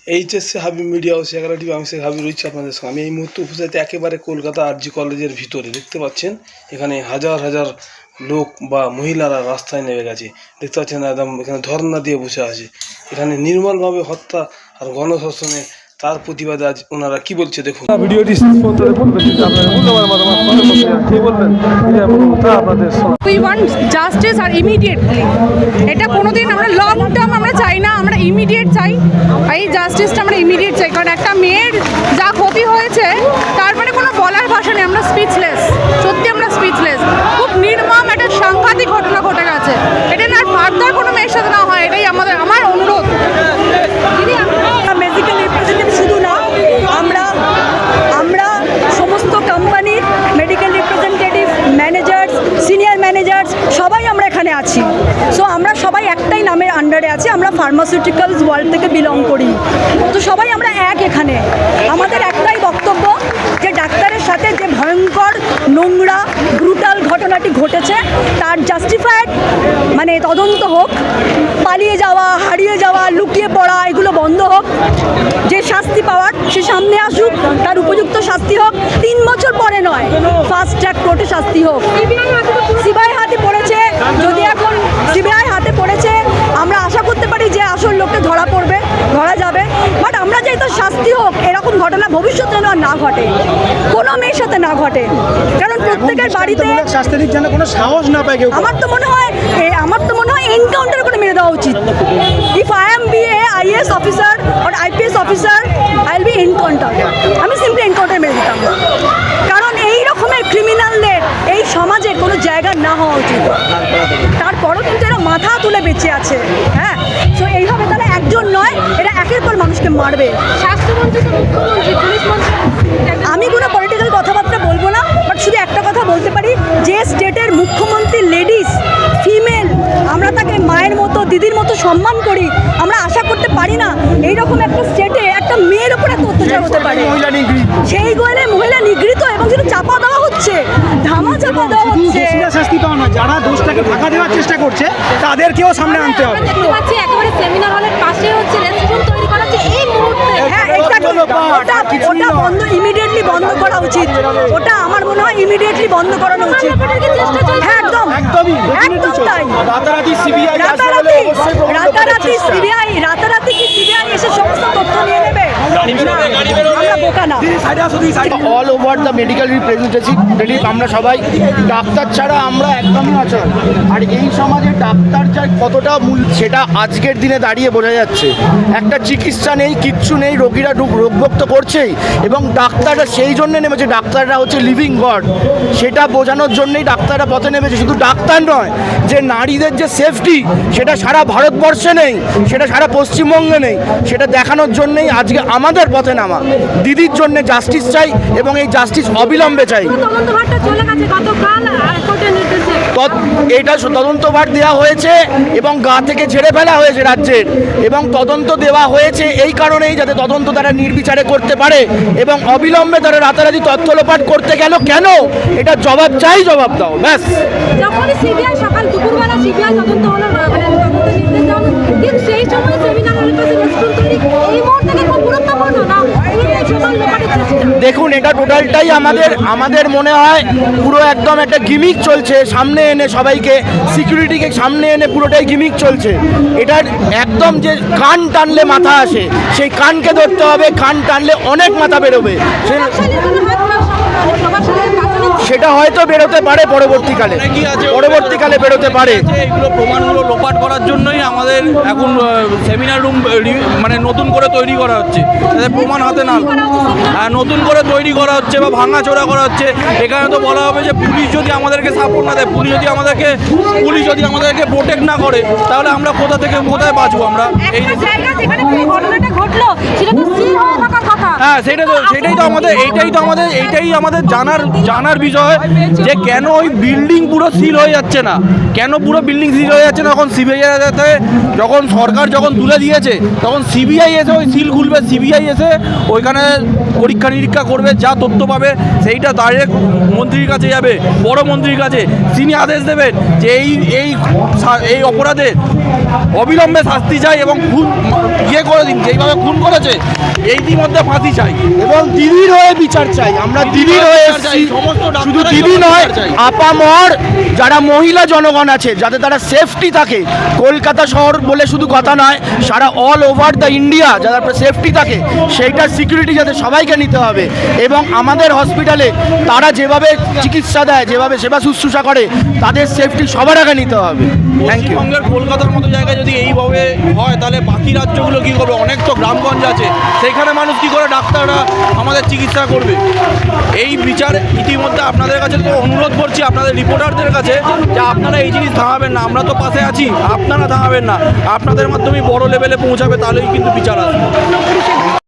HSC Habib media ও শেখারা TV, আমি শেখ হাবিব রয়েছি আপনাদের সঙ্গে। আমি এই মুহূর্তে উপস্থিত একেবারে কলকাতা আরজি কলেজের ভিতরে। দেখতে পাচ্ছেন এখানে হাজার হাজার লোক বা মহিলারা রাস্তায় নেমে গেছে। দেখতে পাচ্ছেন একদম এখানে ধর্ণা দিয়ে বসে আছে। এখানে নির্মলভাবে হত্যা আর গণধর্ষণে তার প্রতিবাদে আজ ওনারা কি বলছে দেখুন। ভিডিওটি We want justice R immediately। এটা কোনোদিন আমরা লং টার্ম আমরা চাই না, আমরা ইমিডিয়েট চাই। এই জাস্টিসটা আমরা ইমিডিয়েট চাই, কারণ একটা মেয়ের যা ক্ষতি হয়েছে তারপরে কোনো বলার ভাষা নেই। আমরা স্পিচলেস, সত্যি আমরা স্পিচলেস। খুব নির্মম একটা সাংঘাতিক ঘটনা ঘটে গেছে। এটা না ফার্দার কোনো মেয়ের সাথে না হয়, এটাই আমার অনুরোধ। মেডিকেল রিপ্রেজেন্টেটিভ শুধু না, আমরা সমস্ত কোম্পানির medical representative, managers, senior managers সবাই আমরা এখানে আছি। সো আমরা সবাই একটাই নামের আন্ডারে আছি, আমরা ফার্মাসিউটিক্যালস ওয়ার্ল্ড থেকে বিলং করি। তো সবাই আমরা এক এখানে। আমাদের একটাই বক্তব্য যে ডাক্তারের সাথে যে ভয়ঙ্কর নোংরা ব্রুটাল ঘটনাটি ঘটেছে তার জাস্টিফাইড মানে তদন্ত হোক। পালিয়ে যাওয়া, হারিয়ে যাওয়া, লুকিয়ে পড়া এগুলো বন্ধ হোক। যে শাস্তি পাওয়ার সে সামনে আসুক, তার উপযুক্ত শাস্তি হোক। 3 বছর পরে নয়, ফাস্ট ট্র্যাক কোর্টে শাস্তি হোক। সিবিআই হাতে পড়েছে, যদি এখন সিবিআই হাতে পড়েছে আমরা আশা করতে পারি যে আসল লোককে ধরা যাবে। বাট আমরা চাই তো শাস্তি হোক, এরকম ঘটনা ভবিষ্যতে যেন না ঘটে, কোনো মেয়ের সাথে না ঘটে। কারণ প্রত্যেকের বাড়িতে শাস্তির জন্য কোনো সাহস না পায় কেউ। আমার তো মনে হয় এনকাউন্টার করে মেরে দেওয়া উচিত। If I am be a IAS officer or IPS officer, I will be encounter. আমি সিম্পলি এনকাউন্টার মেরে দিতাম, কারণ এই রকমের ক্রিমিনালদের এই সমাজে কোনো জায়গা না হওয়া উচিত। তারপরও কিন্তু এরা মাথা তুলে বেঁচে আছে। হ্যাঁ, তো এইভাবে তারা একজন নয়, এরা একের পর মানুষকে মারবে। স্বাস্থ্যমন্ত্রী তো মুখ্যমন্ত্রী, পুলিশ মন্ত্রী। আমি কোনো পলিটিক্যাল কথাবার্তা বলবো না, বাট শুধু একটা কথা বলতে পারি, যে স্টেটের মুখ্যমন্ত্রী লেডিস, ফিমেল, আমরা তাকে মায়ের মতো, দিদির মতো সম্মান করি। আমরা আশা করতে পারি না এইরকম একটা স্টেটে একটা মেয়ের উপরে এত অত্যাচার হতে পারে। সেই গোয়েলে মহিলা নিগৃহীত এবং যেটা চাপা দেওয়া হচ্ছে, ধামা চাপা দেওয়া হচ্ছে। শাস্তি পাওয়া না, যারা দোষটাকে ঢাকা দেওয়ার চেষ্টা করছে তাদেরকেও সামনে আনতে হবে। দেখতে পাচ্ছি একেবারে সেমিনার হলের পাশে হচ্ছে রেস্টুরেন্ট তৈরি করা হচ্ছে এই মুহূর্তে। হ্যাঁ, ওটা বন্ধ, ইমিডিয়েটলি বন্ধ করা উচিত। ওটা আমার মনে হয় ইমিডিয়েটলি বন্ধ করানো উচিত। হ্যাঁ, একদম তাই। রাতারাতি সিবিআই কি সিবিআই এসে সমস্ত তথ্য নিয়ে নেবে? আমরা বোকা না। All over the medical representative আমরা সবাই ডাক্তার ছাড়া আমরা একদমই অচল। আর এই সমাজে ডাক্তার চাই কতটা মূল সেটা আজকের দিনে দাঁড়িয়ে বোঝা যাচ্ছে। একটা চিকিৎসা নেই, কিচ্ছু নেই, রোগীরা রোগভুক্ত করছেই। এবং ডাক্তাররা সেই জন্য নেমেছে, ডাক্তাররা হচ্ছে লিভিং গড, সেটা বোঝানোর জন্যই ডাক্তাররা পথে নেমেছে। শুধু ডাক্তার নয়, যে নারীদের যে সেফটি সেটা সারা ভারতবর্ষে নেই, সেটা সারা পশ্চিমবঙ্গে নেই, সেটা দেখানোর জন্যই আজকে আমাদের পথে নামা। দিদির জন্য জাস্টিস চাই এবং এই জাস্টিস অবিলম্বে চাই। এটা তদন্তভার দেওয়া হয়েছে এবং গা থেকে ঝেড়ে ফেলা হয়েছে রাজ্যের, এবং তদন্ত দেওয়া হয়েছে এই কারণেই যাতে তদন্ত তারা নির্বিচারে করতে পারে এবং অবিলম্বে তারা রাতারাতি তথ্য লোপাট করতে গেল কেন, এটা জবাব চাই, জবাব দাও। ব্যাস। যখন সিবিআই সকাল দুপুরবেলা সিবিআই তদন্ত হলো, মানে তদন্ত নির্দেশ দেওয়া হলো, কিন্তু সেই সময় সেমিনার হলের পাশে রেস্টুরেন্ট তৈরি এই মুহূর্তে খুব গুরুত্বপূর্ণ না? দেখুন, এটা টোটালটাই আমাদের মনে হয় পুরো একদম একটা গিমিক চলছে। সামনে এনে সবাইকে, সিকিউরিটিকে সামনে এনে পুরোটাই গিমিক চলছে। এটার একদম যে কান টানলে মাথা আসে, সেই কানকে ধরতে হবে। কান টানলে অনেক মাথা বেরোবে, সেটা হয়তো বেরোতে পারে পরবর্তীকালে বেরোতে পারে। এইগুলো প্রমাণগুলো লোপাট করার জন্যই আমাদের এখন সেমিনার রুম মানে নতুন করে তৈরি করা হচ্ছে, যাতে প্রমাণ হাতে না নতুন করে তৈরি করা হচ্ছে বা ভাঙাচোরা করা হচ্ছে। এখানে তো বলা হবে যে পুলিশ যদি আমাদেরকে সাপোর্ট না দেয়, পুলিশ যদি আমাদেরকে প্রোটেক্ট না করে, তাহলে আমরা কোথা থেকে কোথায় বাঁচবো? আমরা এই হ্যাঁ, এইটাই আমাদের জানার বিষয় যে কেন ওই বিল্ডিং পুরো সিল হয়ে যাচ্ছে না, এখন সিবিআই যখন সরকার তুলে দিয়েছে, তখন সিবিআই এসে ওই সিল খুলবে, সিবিআই এসে ওইখানে পরীক্ষা নিরীক্ষা করবে, যা তথ্য পাবে সেইটা ডাইরেক্ট মন্ত্রীর কাছে যাবে, বড় মন্ত্রীর কাছে। তিনি আদেশ দেবেন যে এই অপরাধে অবিলম্বে শাস্তি চাই এবং খুন ইয়ে করে দিন, যেইভাবে খুন করেছে ইতিমধ্যে ফাঁসি চাই এবং দিদির হয়ে বিচার চাই, আমরা দিদির হয়ে এসেছি। সমস্ত ডাক্তাররা শুধু দিদি নয়, বিচার চাই। আপামর যারা মহিলা জনগণ আছে, যাতে তারা সেফটি থাকে, কলকাতা শহর বলে শুধু কথা নয়, সারা অল ওভার দ্য ইন্ডিয়া যারা সেফটি থাকে, সেইটার সিকিউরিটি যাতে সবাইকে নিতে হবে। এবং আমাদের হসপিটালে তারা যেভাবে চিকিৎসা দেয়, যেভাবে সেবা শুশ্রূষা করে, তাদের সেফটি সবার আগে নিতে হবে। Thank you. পশ্চিমবঙ্গের কলকাতার মতো জায়গায় যদি এইভাবে হয় তাহলে বাকি রাজ্যগুলো কী করবে? অনেক তো গ্রামগঞ্জ আছে, সেইখানে মানুষ কী করে ডাক্তাররা আমাদের চিকিৎসা করবে? এই বিচার ইতিমধ্যে আপনাদের কাছে তো অনুরোধ করছি, আপনাদের রিপোর্টারদের কাছে, যে আপনারা এই জিনিস থামাবেন না। আমরা তো পাশে আছি, আপনারা থামাবেন না। আপনাদের মাধ্যমে বড় লেভেলে পৌঁছাবে, তাহলেই কিন্তু বিচার আসবে।